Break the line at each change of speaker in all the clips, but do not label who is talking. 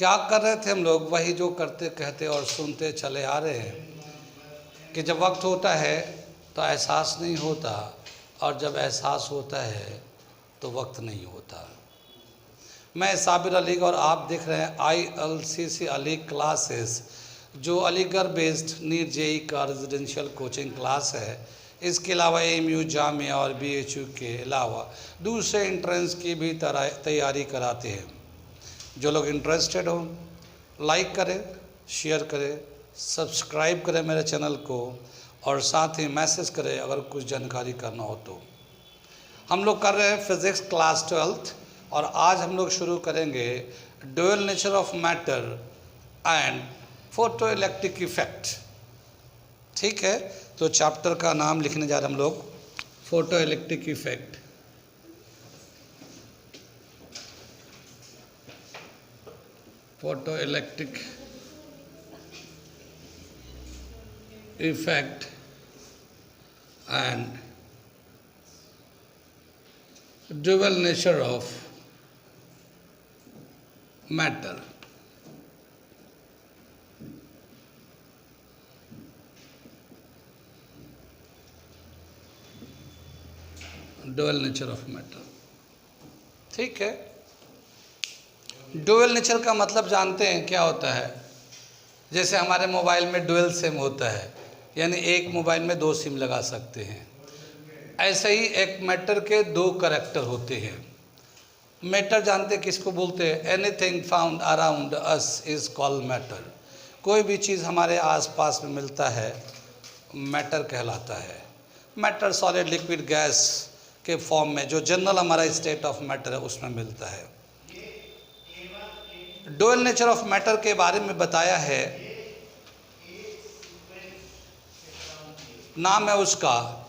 क्या कर रहे थे हम लोग? वही जो करते कहते और सुनते चले आ रहे हैं कि जब वक्त होता है तो एहसास नहीं होता, और जब एहसास होता है तो वक्त नहीं होता। मैं साबिर अली और आप देख रहे हैं ILCC अली क्लासेस, जो अलीगढ़ बेस्ड नीट JEE का रेजिडेंशियल कोचिंग क्लास है। इसके अलावा AMU जामिया और BHU के अलावा दूसरे एंट्रेंस की भी तैयारी कराते हैं। जो लोग इंटरेस्टेड हो लाइक करें, शेयर करें, सब्सक्राइब करें मेरे चैनल को, और साथ ही मैसेज करें अगर कुछ जानकारी करना हो तो। हम लोग कर रहे हैं फिज़िक्स क्लास 12th, और आज हम लोग शुरू करेंगे dual nature of matter and photo electric effect. ठीक है, तो चैप्टर का नाम लिखने जा रहे हैं हम लोग, photo electric effect. Photo electric effect and dual nature of matter. Dual nature of matter, ठीक है। ड्यूअल नेचर का मतलब जानते हैं क्या होता है? जैसे हमारे मोबाइल में ड्यूअल सिम होता है, यानी एक मोबाइल में 2 सिम लगा सकते हैं। ऐसे ही एक मैटर के 2 करैक्टर होते हैं। मैटर जानते किसको बोलते हैं? Anything found around us is called matter. कोई भी चीज़ हमारे आसपास में मिलता है मैटर कहलाता है। मैटर सॉलिड लिक्विड गैस के फॉर्म में, जो जनरल हमारा स्टेट ऑफ मैटर है उसमें मिलता है। ड्यूअल नेचर ऑफ मैटर के बारे में बताया है, नाम है उसका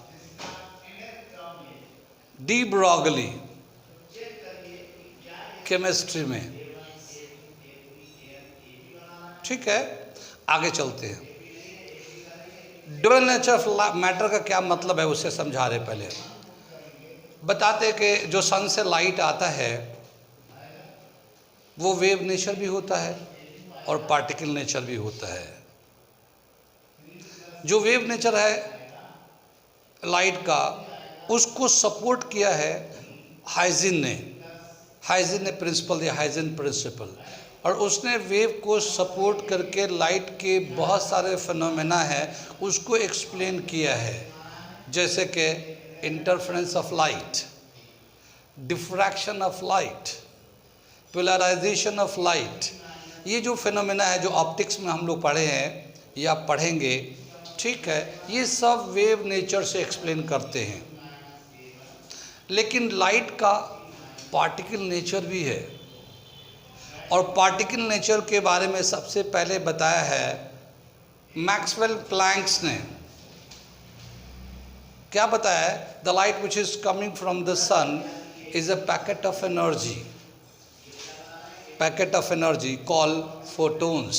डी ब्रॉगली, केमिस्ट्री में। ठीक है, आगे चलते हैं। ड्यूअल नेचर ऑफ मैटर का क्या मतलब है उसे समझा रहे। पहले बताते कि जो सन से लाइट आता है वो वेव नेचर भी होता है और पार्टिकल नेचर भी होता है। जो वेव नेचर है लाइट का, उसको सपोर्ट किया है हाइजिन ने प्रिंसिपल दिया, हाइजिन प्रिंसिपल, और उसने वेव को सपोर्ट करके लाइट के बहुत सारे फिनोमेना है उसको एक्सप्लेन किया है। जैसे कि interference of light, diffraction of light, polarisation of light. ये जो फिनोमेना है जो ऑप्टिक्स में हम लोग पढ़े हैं या पढ़ेंगे, ठीक है, ये सब वेव नेचर से एक्सप्लेन करते हैं। लेकिन लाइट का पार्टिकल नेचर भी है, और पार्टिकल नेचर के बारे में सबसे पहले बताया है मैक्सवेल प्लैंक्स ने। क्या बताया है? The light which is coming from the sun is a packet of energy called photons,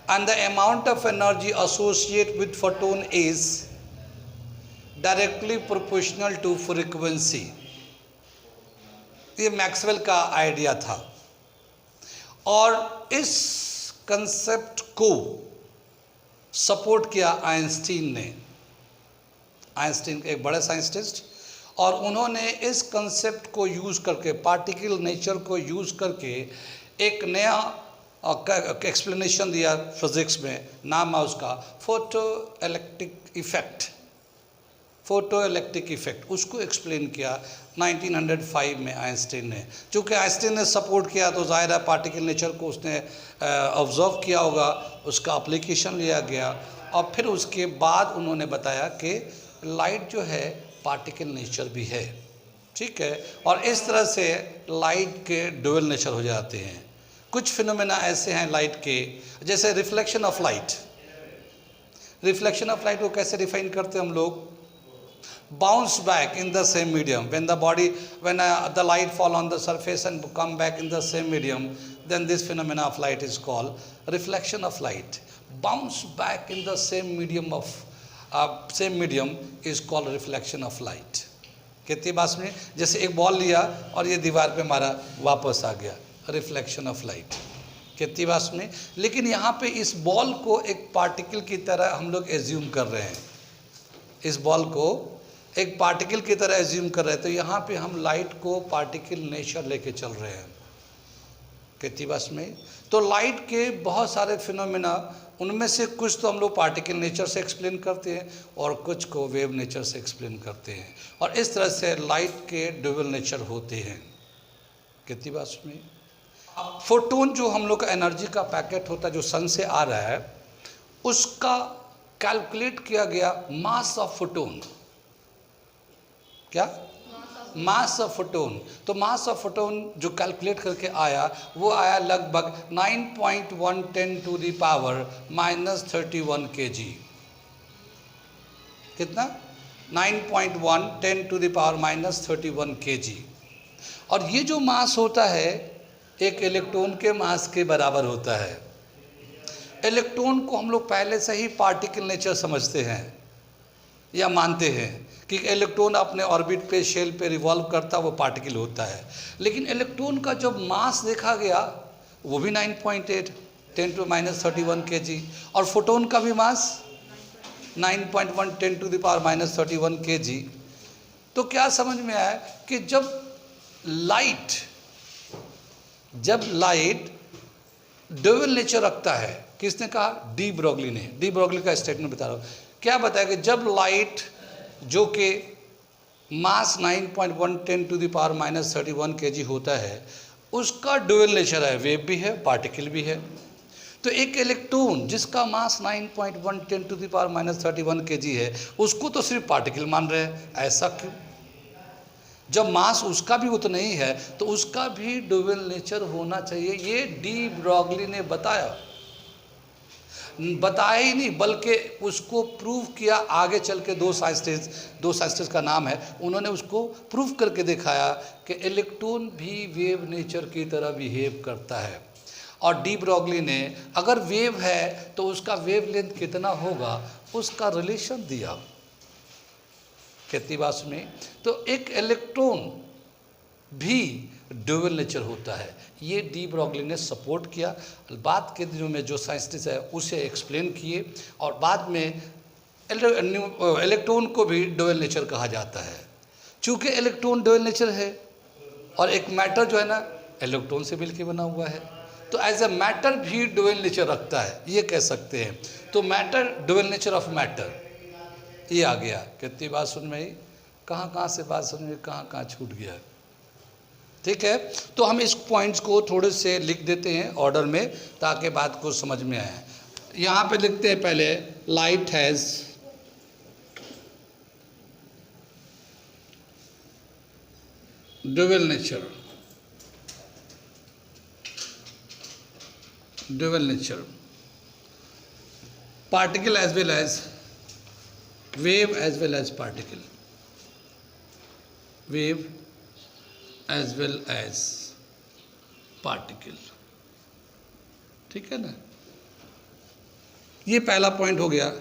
and the amount of energy associated with photon is directly proportional to frequency। ये मैक्सवेल का idea था, और इस concept को support किया Einstein ने। Einstein एक बड़े साइंटिस्ट, और उन्होंने इस कंसेप्ट को यूज़ करके, पार्टिकल नेचर को यूज़ करके एक नया एक्सप्लेनेशन दिया फिज़िक्स में। नाम है उसका फोटो इलेक्ट्रिक इफेक्ट। उसको एक्सप्लेन किया 1905 में आइंस्टीन ने। चूँकि आइंस्टीन ने सपोर्ट किया तो ज़ाहिर है पार्टिकल नेचर को उसने ऑब्जर्व किया होगा, उसका एप्लीकेशन लिया गया, और फिर उसके बाद उन्होंने बताया कि लाइट जो है पार्टिकल नेचर भी है। ठीक है, और इस तरह से लाइट के ड्यूअल नेचर हो जाते हैं। कुछ फिनोमेना ऐसे हैं लाइट के, जैसे reflection of light. Reflection of light को कैसे डिफाइन करते हैं हम लोग? Bounce back in the same medium when the light fall on the surface and come back in the same medium, then this phenomena of light is called reflection of light. Bounce back in the same medium is called reflection of light. कितनी बात में, जैसे एक ball लिया और ये दीवार पे मारा, वापस आ गया, रिफ्लेक्शन ऑफ लाइट। कितनी बात में, लेकिन यहाँ पे इस बॉल को एक पार्टिकल की तरह हम लोग एज्यूम कर रहे हैं, इस बॉल को एक पार्टिकल की तरह एज्यूम कर रहे हैं, तो यहाँ पे हम लाइट को पार्टिकल नेचर लेके चल रहे हैं। कितनी बात में, तो लाइट के बहुत सारे फिनोमेना, उनमें से कुछ तो हम लोग पार्टिकल नेचर से एक्सप्लेन करते हैं और कुछ को वेव नेचर से एक्सप्लेन करते हैं, और इस तरह से लाइट के ड्यूअल नेचर होते हैं। कितनी बात में, फोटोन जो हम लोग का एनर्जी का पैकेट होता है जो सन से आ रहा है, उसका कैलकुलेट किया गया मास ऑफ फोटोन। क्या? Mass of photon. तो मास ऑफ फोटोन जो कैलकुलेट करके आया, वो आया लगभग 9.110 टू द पावर -31 kg। कितना? 9.110 टू द पावर -31 kg। और ये जो मास होता है एक इलेक्ट्रॉन के मास के बराबर होता है। इलेक्ट्रॉन को हम लोग पहले से ही पार्टिकल नेचर समझते हैं या मानते हैं कि इलेक्ट्रॉन अपने ऑर्बिट पे, शेल पे रिवॉल्व करता, वो पार्टिकल होता है। लेकिन इलेक्ट्रॉन का जब मास देखा गया, वो भी 9.8 10 टू -31 kg, और फोटोन का भी मास 9.110 टू द पावर -31 kg। तो क्या समझ में आया कि जब लाइट ड्यूअल नेचर रखता है, किसने कहा? डी ब्रोगली ने। डी ब्रोगली का स्टेटमेंट बता रहा हूँ। क्या बताया कि जब लाइट जो कि मास 9.110 टू द पावर -31 kg होता है, उसका ड्यूअल नेचर है, वेव भी है, पार्टिकल भी है। तो एक इलेक्ट्रॉन जिसका मास 9.110 टू द पावर -31 kg है, उसको तो सिर्फ पार्टिकल मान रहे हैं। ऐसा क्यों? जब मास उसका भी उतना ही है तो उसका भी ड्यूअल नेचर होना चाहिए। ये डी ब्रोगली ने बताया ही नहीं, बल्कि उसको प्रूव किया आगे चल के। दो साइंटिस्ट का नाम है, उन्होंने उसको प्रूव करके दिखाया कि इलेक्ट्रॉन भी वेव नेचर की तरह बिहेव करता है। और डी ब्रोगली ने अगर वेव है तो उसका वेव लेंथ कितना होगा, उसका रिलेशन दिया। कितनी बात में, तो एक इलेक्ट्रॉन भी ड्यूअल नेचर होता है। ये डी ब्रोगली ने सपोर्ट किया। बाद के दिनों में जो साइंटिस्ट है उसे एक्सप्लेन किए, और बाद में इलेक्ट्रॉन को भी ड्यूअल नेचर कहा जाता है। चूँकि इलेक्ट्रॉन ड्यूअल नेचर है और एक मैटर जो है ना इलेक्ट्रॉन से मिलकर बना हुआ है, तो एज ए मैटर भी ड्यूअल नेचर रखता है, ये कह सकते हैं। तो matter dual nature of matter, ये आ गया। कितनी बात सुन में आई, कहाँ से बात सुन में, कहाँ छूट गया। ठीक है, तो हम इस पॉइंट्स को थोड़े से लिख देते हैं ऑर्डर में, ताकि बात को समझ में आए। यहाँ पे लिखते हैं पहले, light has dual nature. Dual nature, particle as well as wave as well as particle, wave as well as particle। ठीक है ना, ये पहला पॉइंट हो गया।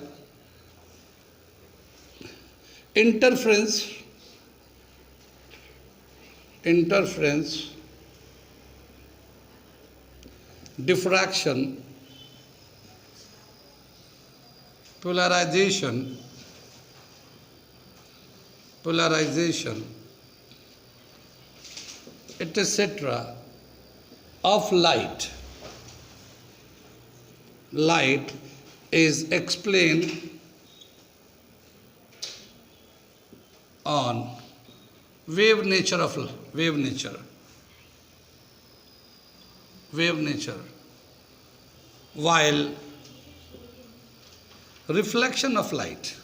Interference diffraction, polarisation etc. of light is explained on wave nature, while reflection of light,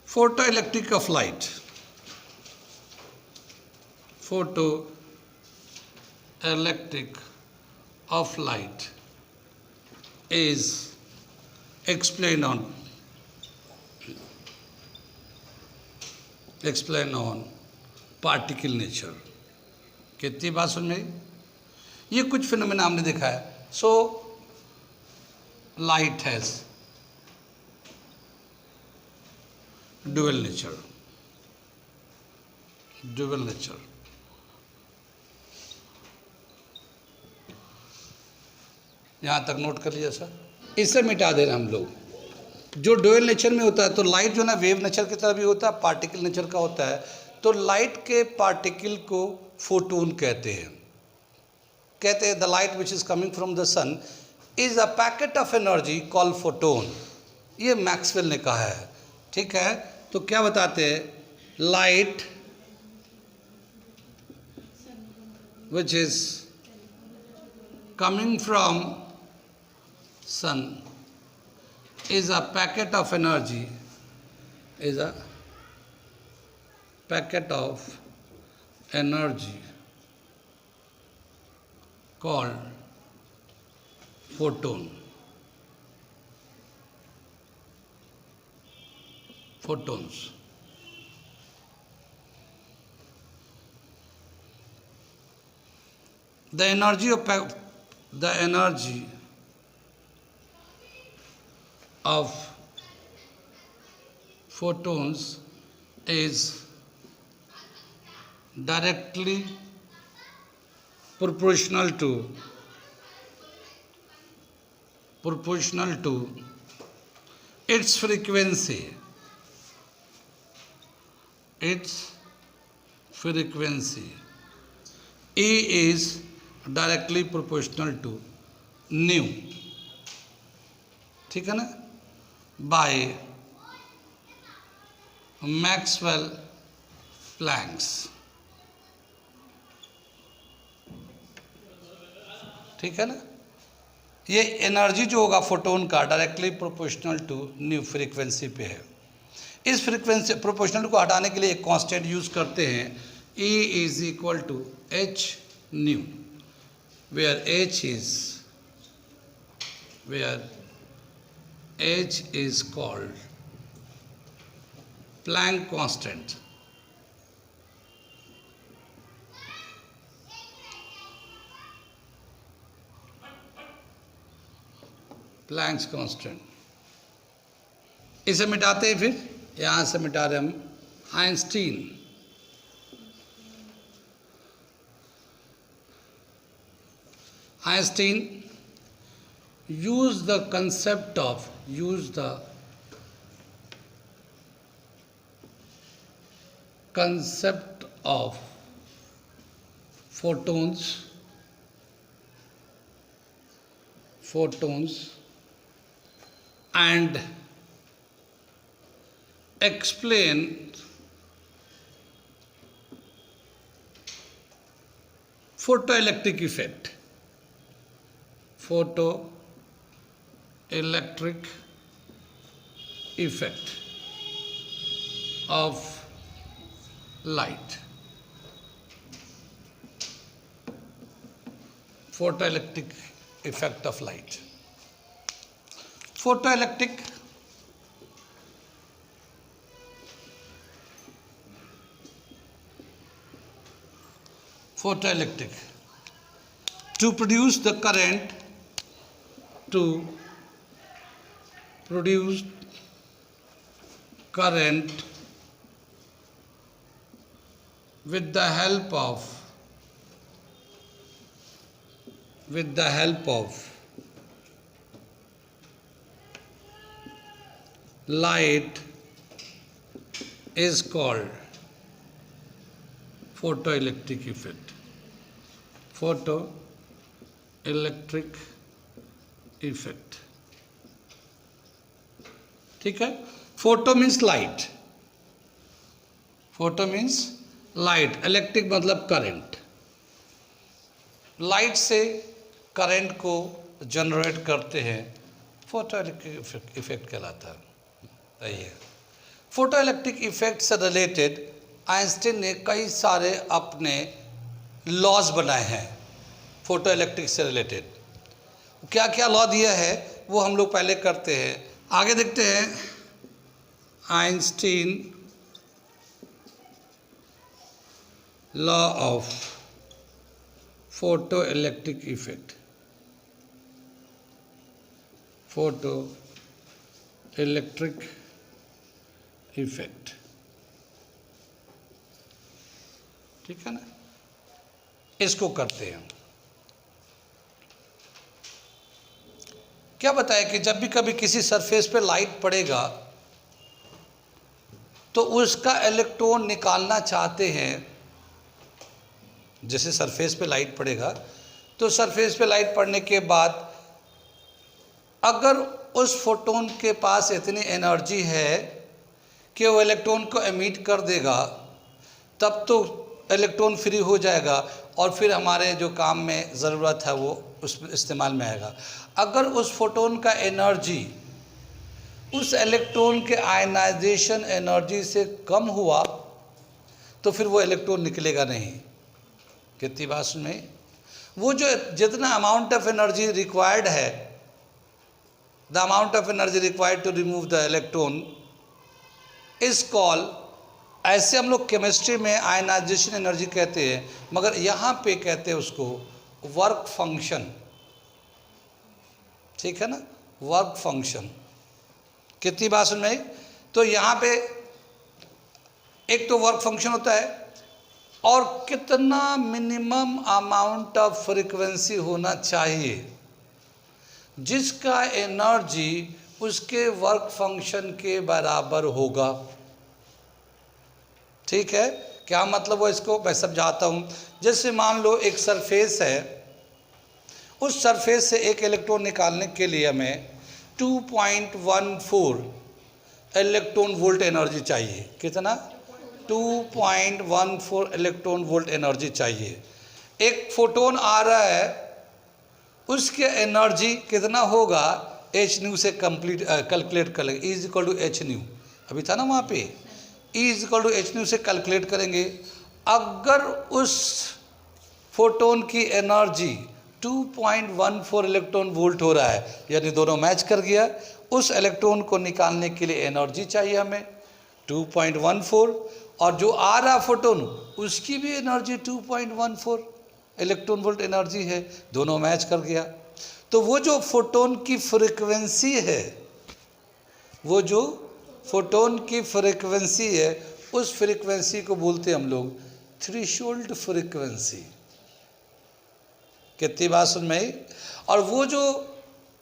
photoelectric of light, is explained on particle nature। कितनी बात सुन में, ये कुछ फिनोमेना हमने देखा है। सो light has dual nature, dual nature. यहाँ तक नोट कर लिया सर। इसे मिटा दे रहे हम लोग। जो ड्यूअल नेचर में होता है तो लाइट जो ना वेव नेचर की तरह भी होता है, पार्टिकल नेचर का होता है। तो लाइट के पार्टिकल को फोटोन कहते हैं। कहते हैं the light which is coming from the sun is a packet of energy called photon. ये मैक्सवेल ने कहा है, ठीक है। तो क्या बताते हैं, light which is coming from sun is a packet of energy, is a packet of energy called photon. Photons. The energy of photons is directly proportional to its frequency. E is directly proportional to nu, ठीक है ना, by Maxwell planks, ठीक है ना। ये energy जो होगा photon का directly proportional to nu frequency पे है। इस फ्रीक्वेंसी प्रोपोर्शनल को हटाने के लिए एक कांस्टेंट यूज करते हैं, E is equal to h nu, where H is called Planck constant. Planck's constant. इसे मिटाते हैं, फिर यहाँ से मिटा रहे हम Einstein. Einstein used the concept of photons and explain photoelectric effect. Photoelectric effect of light. Photoelectric effect of light. Photoelectric to produce the current, with the help of light is called photoelectric effect. Photoelectric effect, ठीक है। Photo means light, electric मतलब current. Light से current को generate करते हैं, photoelectric effect कहलाता है। सही है। फोटोइलेक्ट्रिक इफेक्ट से रिलेटेड आइंस्टीन ने कई सारे अपने लॉज बनाए हैं फोटोइलेक्ट्रिक से रिलेटेड। क्या क्या लॉ दिया है वो हम लोग पहले करते हैं, आगे देखते हैं। Einstein law of photoelectric effect. Photoelectric effect ठीक है ना, इसको करते हैं। क्या बताया कि जब भी कभी किसी सरफेस पे लाइट पड़ेगा तो उसका इलेक्ट्रॉन निकालना चाहते हैं। जैसे सरफेस पे लाइट पड़ेगा तो सरफेस पे लाइट पड़ने के बाद अगर उस फोटोन के पास इतनी एनर्जी है कि वो इलेक्ट्रॉन को एमिट कर देगा, तब तो इलेक्ट्रॉन फ्री हो जाएगा और फिर हमारे जो काम में ज़रूरत है वो उस इस्तेमाल में आएगा। अगर उस फोटोन का एनर्जी उस इलेक्ट्रॉन के आयनाइजेशन एनर्जी से कम हुआ तो फिर वो इलेक्ट्रॉन निकलेगा नहीं। कितनी बात सुन, वो जो जितना अमाउंट ऑफ एनर्जी रिक्वायर्ड है, the amount of energy required to remove the electron is call, ऐसे हम लोग केमिस्ट्री में आयनाइजेशन एनर्जी कहते हैं, मगर यहाँ पे कहते हैं उसको वर्क फंक्शन। ठीक है ना, वर्क फंक्शन। कितनी बात सुन में, तो यहाँ पे एक तो वर्क फंक्शन होता है और कितना मिनिमम अमाउंट ऑफ फ्रीक्वेंसी होना चाहिए जिसका एनर्जी उसके वर्क फंक्शन के बराबर होगा। ठीक है, क्या मतलब वो, इसको मैं समझाता हूँ। जैसे मान लो एक सरफेस है, उस सरफेस से एक इलेक्ट्रॉन निकालने के लिए हमें 2.14 इलेक्ट्रॉन वोल्ट एनर्जी चाहिए। कितना? 2.14 इलेक्ट्रॉन वोल्ट एनर्जी चाहिए। एक फोटोन आ रहा है, उसके एनर्जी कितना होगा, एच न्यू से कंप्लीट कैलकुलेट कर लेंगे, is equal to h nu. अभी था ना वहाँ पे, is equal to h nu से कैलकुलेट करेंगे। अगर उस फोटोन की एनर्जी 2.14 इलेक्ट्रॉन वोल्ट हो रहा है, यानी दोनों मैच कर गया, उस इलेक्ट्रॉन को निकालने के लिए एनर्जी चाहिए हमें 2.14, और जो आ रहा फोटोन उसकी भी एनर्जी 2.14 इलेक्ट्रॉन वोल्ट एनर्जी है, दोनों मैच कर गया। तो वो जो फोटोन की फ्रीक्वेंसी है, वो जो फोटोन की फ्रीक्वेंसी है, उस फ्रीक्वेंसी को बोलते हैं हम लोग थ्रेशोल्ड फ्रीक्वेंसी। कितनी बात सुन में, और वो जो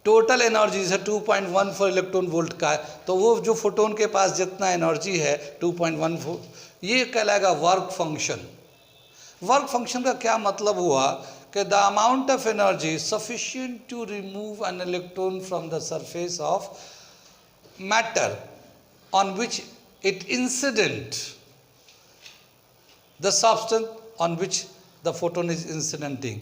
टोटल एनर्जी है 2.14 इलेक्ट्रॉन वोल्ट का है, तो वो जो फोटोन के पास जितना एनर्जी है 2.14, ये कहलाएगा वर्क फंक्शन। वर्क फंक्शन का क्या मतलब हुआ कि the amount of energy sufficient to remove an electron from the surface of matter on which it incident the substance on which the photon is incidenting.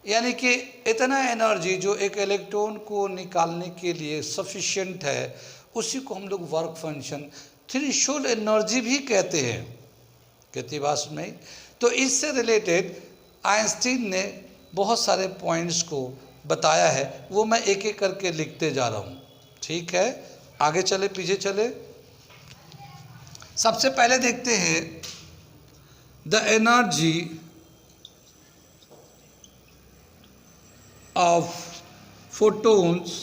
यानी कि इतना एनर्जी जो एक इलेक्ट्रॉन को निकालने के लिए सफिशिएंट है, उसी को हम लोग वर्क फंक्शन, थ्रेशोल्ड एनर्जी भी कहते हैं। कितनी बात सुनाई। तो इससे रिलेटेड आइंस्टीन ने बहुत सारे पॉइंट्स को बताया है, वो मैं एक एक करके लिखते जा रहा हूँ। ठीक है, आगे चले पीछे चले। सबसे पहले देखते हैं the energy of photons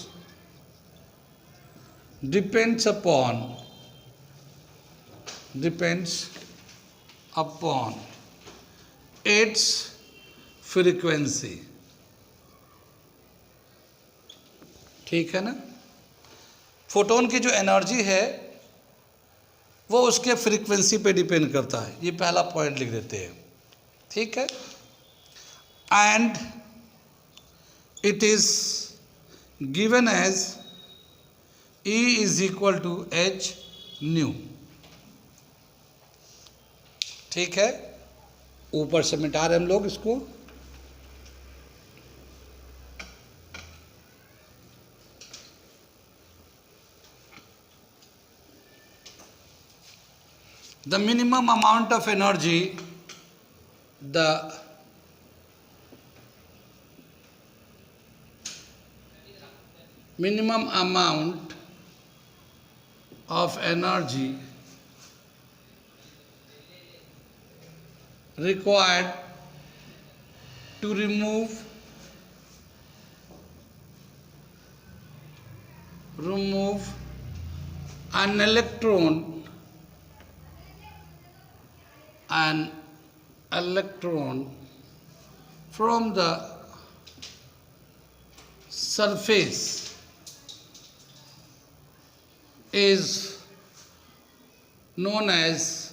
depends upon its frequency। ठीक है ना, फोटोन की जो एनर्जी है वो उसके फ्रीक्वेंसी पे डिपेंड करता है। ये पहला पॉइंट लिख देते हैं। ठीक है, and it is given as E is equal to h nu। ठीक है, ऊपर से मिटा रहे हम लोग इसको। The minimum amount of energy, the minimum amount of energy required to remove an electron from the surface is known as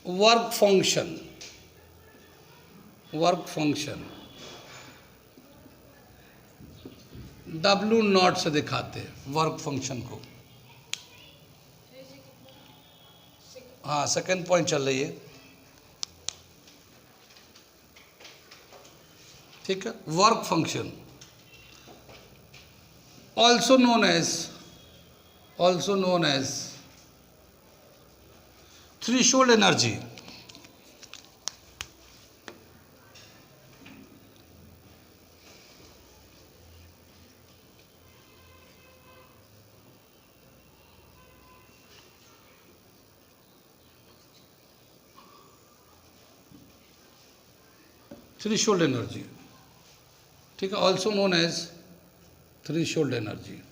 work function. W not से दिखाते हैं वर्क फंक्शन को। हाँ, सेकेंड पॉइंट चल रही है, ठीक है। Work function also known as threshold energy. Threshold energy, ठीक है, also known as threshold energy.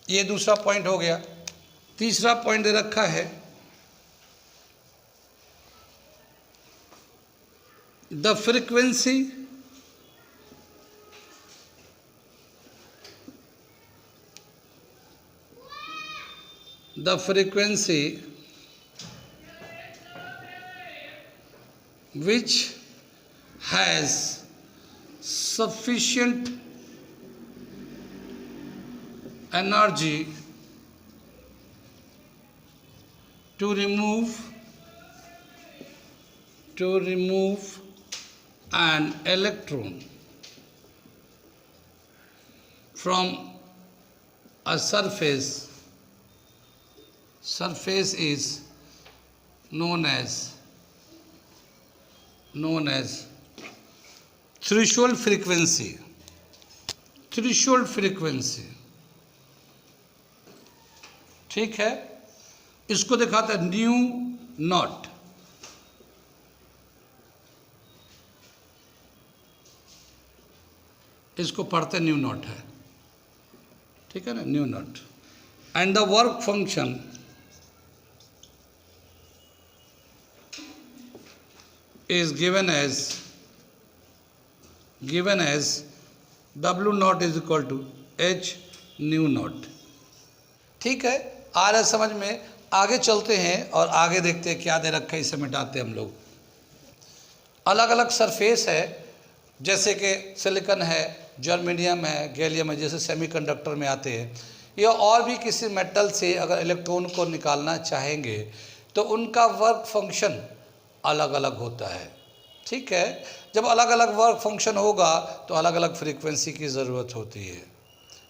ये दूसरा पॉइंट हो गया। तीसरा पॉइंट दे रखा है the frequency which has sufficient energy to remove an electron from a surface is known as threshold frequency. ठीक है, इसको दिखाता है न्यू नॉट। इसको पढ़ते न्यू नॉट है, ठीक है ना, new not. And the work function is given as W naught is equal to H nu naught। ठीक है, आ रहा है समझ में। आगे चलते हैं और आगे देखते हैं क्या दे रखा है, इसे मिटाते हैं हम लोग। अलग अलग सरफेस है, जैसे कि सिलिकॉन है, जर्मेनियम है, गैलियम है, जैसे सेमीकंडक्टर में आते हैं, या और भी किसी मेटल से अगर इलेक्ट्रॉन को निकालना चाहेंगे तो उनका वर्क फंक्शन अलग अलग होता है। ठीक है, जब अलग अलग वर्क फंक्शन होगा तो अलग अलग फ्रीक्वेंसी की ज़रूरत होती है।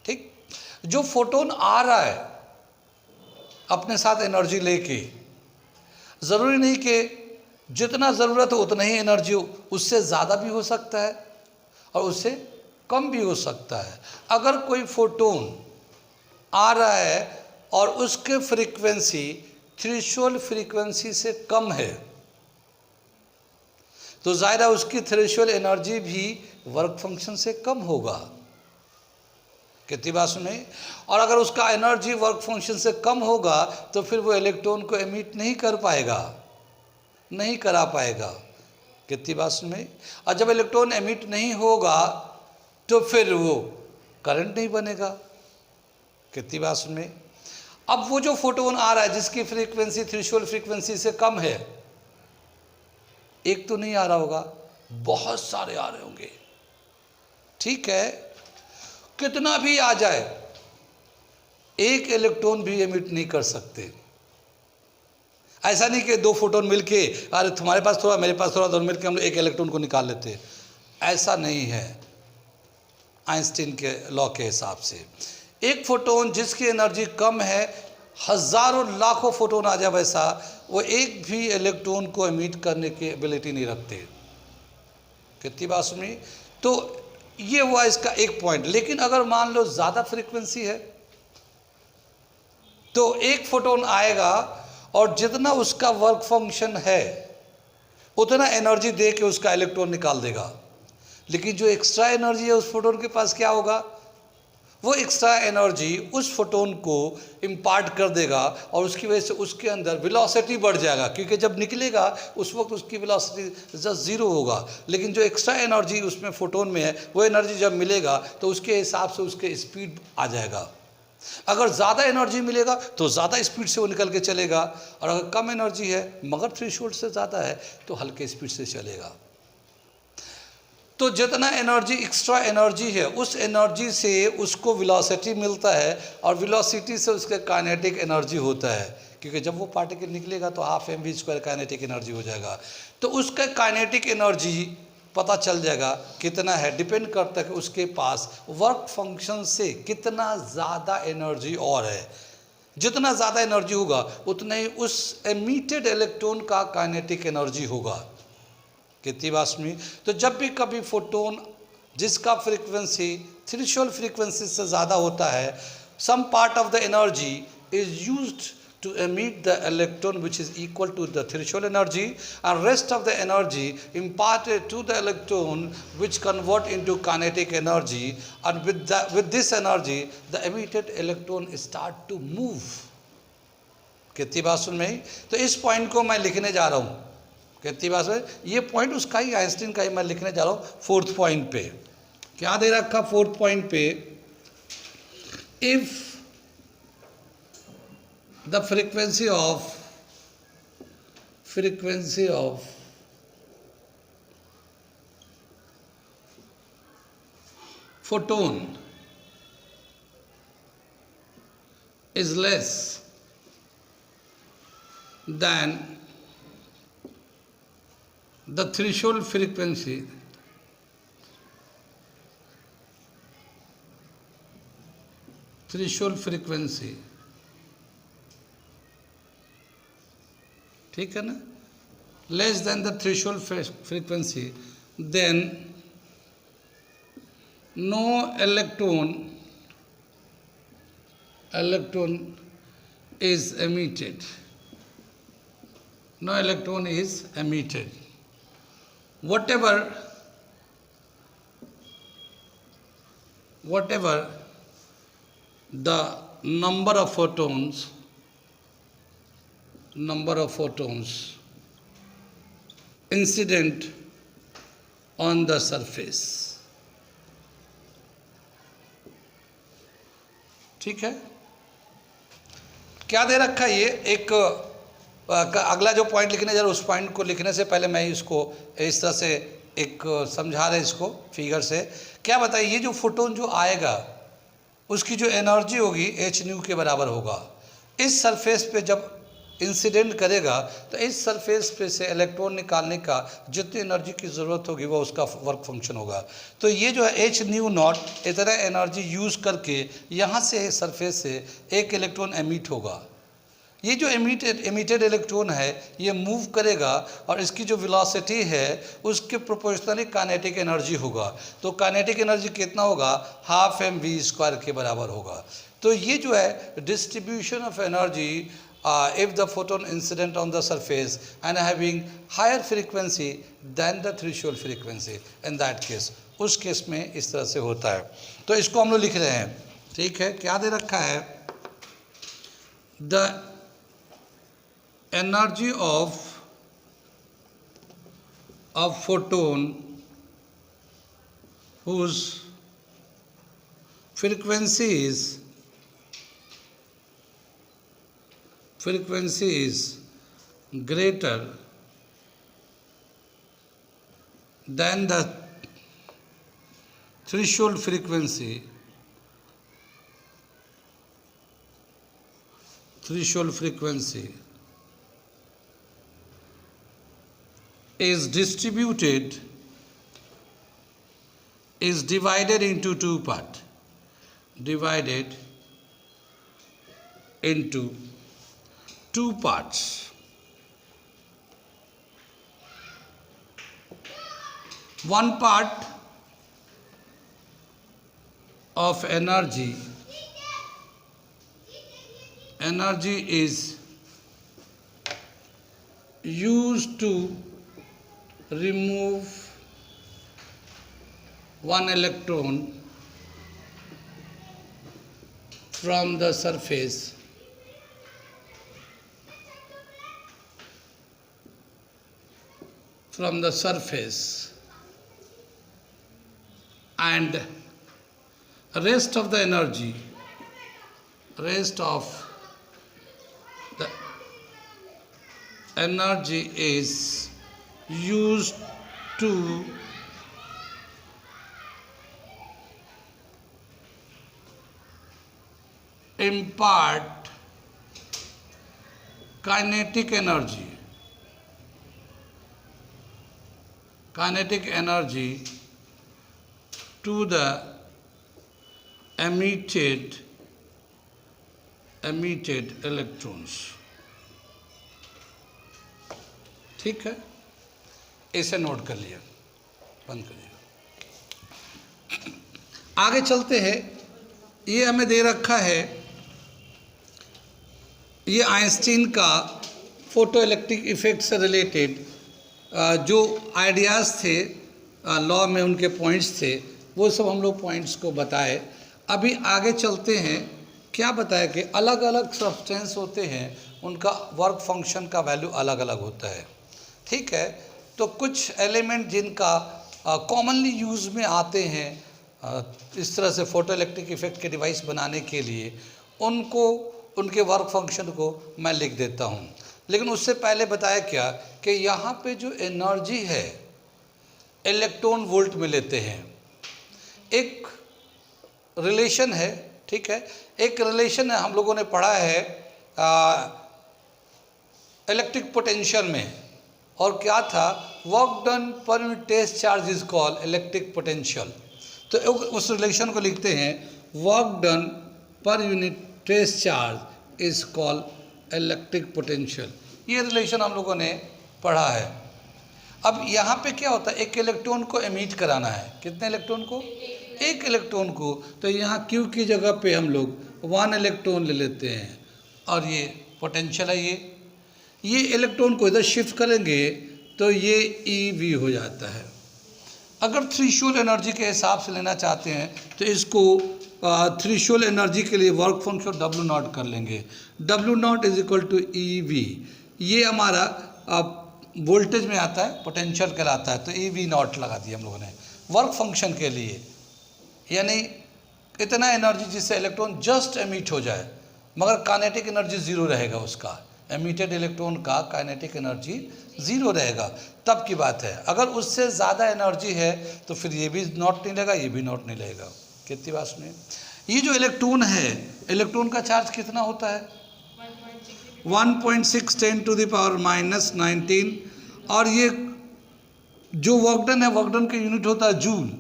ठीक, जो फोटोन आ रहा है अपने साथ एनर्जी लेके, ज़रूरी नहीं कि जितना ज़रूरत हो उतना ही एनर्जी हो, उससे ज़्यादा भी हो सकता है और उससे कम भी हो सकता है। अगर कोई फोटोन आ रहा है और उसके फ्रीक्वेंसी थ्रेशोल्ड फ्रीक्वेंसी से कम है तो ज़ाहिर है उसकी थ्रेशोल्ड एनर्जी भी वर्क फंक्शन से कम होगा। कितनी बात सुने। और अगर उसका एनर्जी वर्क फंक्शन से कम होगा तो फिर वो इलेक्ट्रॉन को एमिट नहीं करा पाएगा। कितनी बात सुने। और जब इलेक्ट्रॉन एमिट नहीं होगा तो फिर वो करंट नहीं बनेगा। कितनी बात सुने। अब वो जो फोटोन आ रहा है जिसकी फ्रीक्वेंसी थ्रेशोल्ड फ्रीक्वेंसी से कम है, एक तो नहीं आ रहा होगा, बहुत सारे आ रहे होंगे। ठीक है, कितना भी आ जाए एक इलेक्ट्रॉन भी एमिट नहीं कर सकते। ऐसा नहीं कि दो फोटोन मिलके, अरे तुम्हारे पास थोड़ा मेरे पास थोड़ा, दोनों मिलके हम लोग एक इलेक्ट्रॉन को निकाल लेते, ऐसा नहीं है। आइंस्टीन के लॉ के हिसाब से एक फोटोन जिसकी एनर्जी कम है, हजारों लाखों फोटोन आ जाए वैसा, वो एक भी इलेक्ट्रॉन को एमिट करने की एबिलिटी नहीं रखते। कितनी बात सुनी। तो ये हुआ इसका एक पॉइंट। लेकिन अगर मान लो ज़्यादा फ्रीक्वेंसी है तो एक फोटोन आएगा और जितना उसका वर्क फंक्शन है उतना एनर्जी दे के उसका इलेक्ट्रॉन निकाल देगा। लेकिन जो एक्स्ट्रा एनर्जी है उस फोटोन के पास क्या होगा, वो एक्स्ट्रा एनर्जी उस फोटोन को इम्पार्ट कर देगा और उसकी वजह से उसके अंदर वेलोसिटी बढ़ जाएगा, क्योंकि जब निकलेगा उस वक्त उसकी वेलोसिटी जस्ट ज़ीरो होगा, लेकिन जो एक्स्ट्रा एनर्जी उसमें फोटोन में है वो एनर्जी जब मिलेगा तो उसके हिसाब से उसके स्पीड आ जाएगा। अगर ज़्यादा एनर्जी मिलेगा तो ज़्यादा स्पीड से वो निकल के चलेगा, और अगर कम एनर्जी है मगर थ्रेशोल्ड से ज़्यादा है तो हल्के स्पीड से चलेगा। तो जितना एनर्जी एक्स्ट्रा एनर्जी है उस एनर्जी से उसको वेलोसिटी मिलता है, और वेलोसिटी से उसके काइनेटिक एनर्जी होता है, क्योंकि जब वो पार्टिकल निकलेगा तो half m v square kinetic energy हो जाएगा। तो उसका काइनेटिक एनर्जी पता चल जाएगा कितना है, डिपेंड करता है कि उसके पास वर्क फंक्शन से कितना ज़्यादा एनर्जी और है। जितना ज़्यादा एनर्जी होगा उतना ही उस एमिटेड इलेक्ट्रॉन का काइनेटिक एनर्जी होगा। कितनी बात सुनी? तो जब भी कभी फोटोन जिसका फ्रीक्वेंसी थ्रेशोल्ड फ्रीक्वेंसी से ज़्यादा होता है, some part of the energy is used to emit the electron which is equal to the threshold energy, and rest of the energy imparted to the electron which convert into kinetic energy, and with this energy the emitted electron start to move। कितनी बात सुन में? तो इस point को मैं लिखने जा रहा हूँ। कितनी बात है? ये पॉइंट उसका ही आइंस्टीन का ही मैं लिखने जा रहा हूँ फोर्थ पॉइंट पे। क्या दे रखा फोर्थ पॉइंट पे? If the frequency of photon is less than the threshold frequency, ठीक है ना, less than the threshold frequency, then no electron is emitted, no electron is emitted, whatever the number of photons incident on the surface। ठीक है, क्या दे रखा है ये? एक अगला जो पॉइंट लिखने जा रहा हूँ उस पॉइंट को लिखने से पहले मैं इसको इस तरह से एक समझा रहे इसको फिगर से। क्या बताइए, ये जो फोटोन जो आएगा उसकी जो एनर्जी होगी एच न्यू के बराबर होगा। इस सरफेस पे जब इंसिडेंट करेगा तो इस सरफेस पे से इलेक्ट्रॉन निकालने का जितनी एनर्जी की ज़रूरत होगी वो उसका वर्क फंक्शन होगा। तो ये जो है एच न्यू नॉट इतना एनर्जी यूज़ करके यहाँ से सरफेस से एक इलेक्ट्रॉन एमिट होगा। ये जो एमिटेड इलेक्ट्रॉन है ये मूव करेगा और इसकी जो वेलोसिटी है उसके प्रोपोर्शनली काइनेटिक एनर्जी होगा। तो काइनेटिक एनर्जी कितना होगा? हाफ एम वी स्क्वायर के बराबर होगा। तो ये जो है distribution of energy if the photon incident on the surface and having higher frequency than the threshold frequency, in that case, उस केस में इस तरह से होता है। तो इसको हम लोग लिख रहे हैं, ठीक है। क्या दे रखा है? the energy of photon whose frequency is greater than the threshold frequency is divided into two parts. One part of energy is used to remove one electron from the surface and rest of the energy is used to impart kinetic energy to the emitted electrons। ठीक है, इसे note कर लिया, बंद करिए। आगे चलते हैं। ये हमें दे रखा है, ये आइंस्टीन का फोटो इलेक्ट्रिक इफेक्ट से रिलेटेड जो आइडियाज़ थे लॉ में, उनके पॉइंट्स थे, वो सब हम लोग पॉइंट्स को बताए। अभी आगे चलते हैं। क्या बताया कि अलग अलग सब्सटेंस होते हैं, उनका वर्क फंक्शन का वैल्यू अलग अलग होता है। ठीक है, तो कुछ एलिमेंट जिनका कॉमनली यूज़ में आते हैं इस तरह से फोटो इलेक्ट्रिक इफेक्ट के डिवाइस बनाने के लिए, उनको उनके वर्क फंक्शन को मैं लिख देता हूँ। लेकिन उससे पहले बताया क्या कि यहाँ पे जो एनर्जी है इलेक्ट्रॉन वोल्ट में लेते हैं। एक रिलेशन है, ठीक है, एक रिलेशन है, हम लोगों ने पढ़ा है इलेक्ट्रिक पोटेंशियल में, और क्या था, work done per unit test charge is called electric potential. तो उस रिलेशन को लिखते हैं, work done per unit test charge is called electric potential. ये रिलेशन हम लोगों ने पढ़ा है। अब यहाँ पे क्या होता है, एक इलेक्ट्रॉन को एमिट कराना है। कितने इलेक्ट्रॉन को? एक इलेक्ट्रॉन को। तो यहाँ Q की जगह पे हम लोग 1 इलेक्ट्रॉन ले लेते हैं, और ये पोटेंशियल है। ये इलेक्ट्रॉन को इधर शिफ्ट करेंगे तो ये EV हो जाता है। अगर थ्रेशोल्ड एनर्जी के हिसाब से लेना चाहते हैं तो इसको थ्रेशोल्ड एनर्जी के लिए वर्क फंक्शन W0 कर लेंगे। W0 is equal to EV। ये हमारा वोल्टेज में आता है, पोटेंशियल कहलाता है, तो EV0 लगा दिया हम लोगों ने वर्क फंक्शन के लिए। यानी इतना एनर्जी जिससे इलेक्ट्रॉन जस्ट एमिट हो जाए, मगर काइनेटिक एनर्जी ज़ीरो रहेगा। उसका एमिटेड इलेक्ट्रॉन का काइनेटिक एनर्जी ज़ीरो रहेगा, तब की बात है। अगर उससे ज़्यादा एनर्जी है तो फिर ये भी नॉट नहीं लगेगा, ये भी नॉट नहीं लगेगा। कितनी बात सुनिए। ये जो इलेक्ट्रॉन है, इलेक्ट्रॉन का चार्ज कितना होता है? 1.6 10 to the power minus 19। और ये जो वर्क डन है, वर्क डन का यूनिट होता है जूल।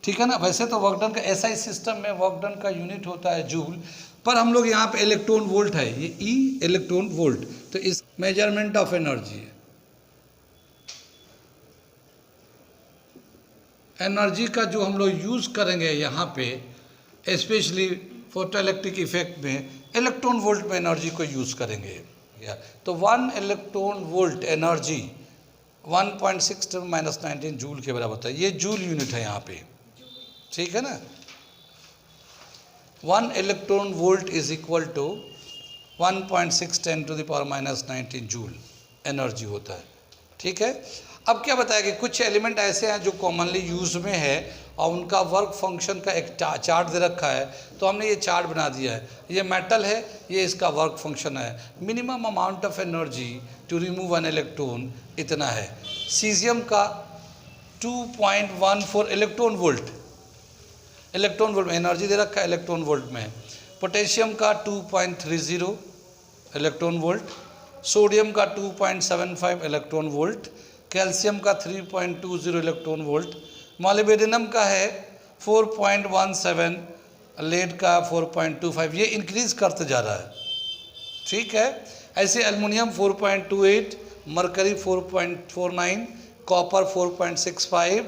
ठीक है ना, वैसे तो वर्क डन का SI सिस्टम में वर्क डन का यूनिट होता है जूल, पर हम लोग यहाँ पे इलेक्ट्रॉन वोल्ट है, ये E इलेक्ट्रॉन वोल्ट, तो इस मेजरमेंट ऑफ एनर्जी है। एनर्जी का जो हम लोग यूज़ करेंगे यहाँ पे, स्पेशली फोटो इलेक्ट्रिक इफेक्ट में, इलेक्ट्रॉन वोल्ट में एनर्जी को यूज़ करेंगे। तो 1 electron volt energy 1.6 minus 19 joule के बराबर होता है। ये जूल यूनिट है यहाँ पे, ठीक है ना। 1 electron volt is equal to 1.6 10 to the power minus 19 joule energy होता है। ठीक है, अब क्या बताया कि कुछ एलिमेंट ऐसे हैं जो कॉमनली यूज में है और उनका वर्क फंक्शन का एक चार्ट दे रखा है, तो हमने ये चार्ट बना दिया है। ये मेटल है, ये इसका वर्क फंक्शन है। Minimum amount of energy to remove an electron इतना है। सीजियम का 2.14 इलेक्ट्रॉन वोल्ट में एनर्जी दे रखा है इलेक्ट्रॉन वोल्ट में। पोटेशियम का 2.30 इलेक्ट्रॉन वोल्ट, सोडियम का 2.75 इलेक्ट्रॉन वोल्ट, कैल्शियम का 3.20 इलेक्ट्रॉन वोल्ट, मॉलिब्डेनम का है 4.17, लेड का 4.25। ये इंक्रीज करते जा रहा है। ठीक है, ऐसे एल्युमिनियम 4.28, मरकरी 4.49, कॉपर 4.65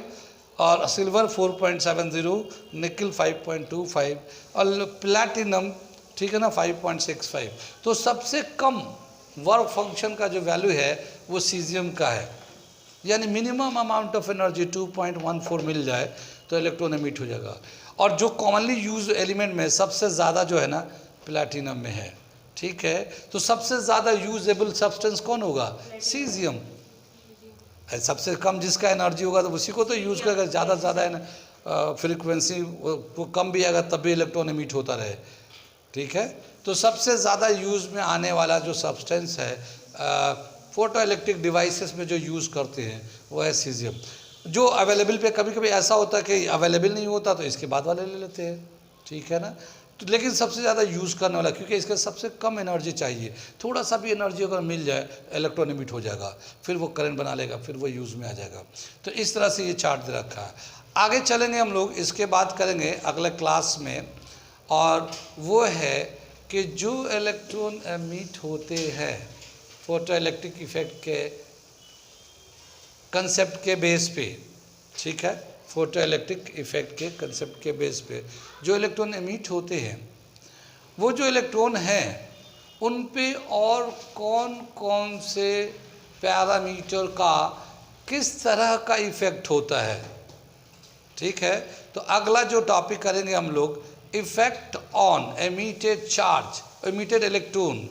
और सिल्वर 4.70, निकल 5.25 और प्लैटिनम, ठीक है ना, 5.65। तो सबसे कम वर्क फंक्शन का जो वैल्यू है वो सीजियम का है। यानी मिनिमम अमाउंट ऑफ एनर्जी 2.14 मिल जाए तो इलेक्ट्रॉन एमिट हो जाएगा। और जो कॉमनली यूज एलिमेंट में सबसे ज़्यादा जो है ना प्लैटिनम में है, ठीक है। तो सबसे ज़्यादा यूजेबल सब्सटेंस कौन होगा? सीजियम। सबसे कम जिसका एनर्जी होगा तो उसी को तो यूज़ करेगा, ज़्यादा से ज़्यादा है ना फ्रीक्वेंसी वो कम भी आएगा तब भी इलेक्ट्रॉन एमिट होता रहे, ठीक है। तो सबसे ज़्यादा यूज़ में आने वाला जो सब्सटेंस है फोटो इलेक्ट्रिक डिवाइसेस में जो यूज़ करते हैं वो है सीजियम। जो अवेलेबल पे कभी कभी ऐसा होता है कि अवेलेबल नहीं होता तो इसके बाद वाले ले लेते हैं, ठीक है ना। तो लेकिन सबसे ज़्यादा यूज़ करने वाला, क्योंकि इसका सबसे कम एनर्जी चाहिए, थोड़ा सा भी एनर्जी अगर मिल जाए इलेक्ट्रॉन एमिट हो जाएगा, फिर वो करंट बना लेगा, फिर वो यूज़ में आ जाएगा। तो इस तरह से ये चार्ट दे रखा है। आगे चलेंगे हम लोग, इसके बाद करेंगे अगले क्लास में, और वो है कि जो इलेक्ट्रॉन एमिट होते हैं फोटो इलेक्ट्रिक इफेक्ट के कंसेप्ट के बेस पे, ठीक है, फोटो इलेक्ट्रिक इफेक्ट के कंसेप्ट के बेस पे जो इलेक्ट्रॉन एमिट होते हैं, वो जो इलेक्ट्रॉन हैं उन पे और कौन कौन से पैरामीटर का किस तरह का इफेक्ट होता है, ठीक है। तो अगला जो टॉपिक करेंगे हम लोग, effect on emitted charge, emitted electron.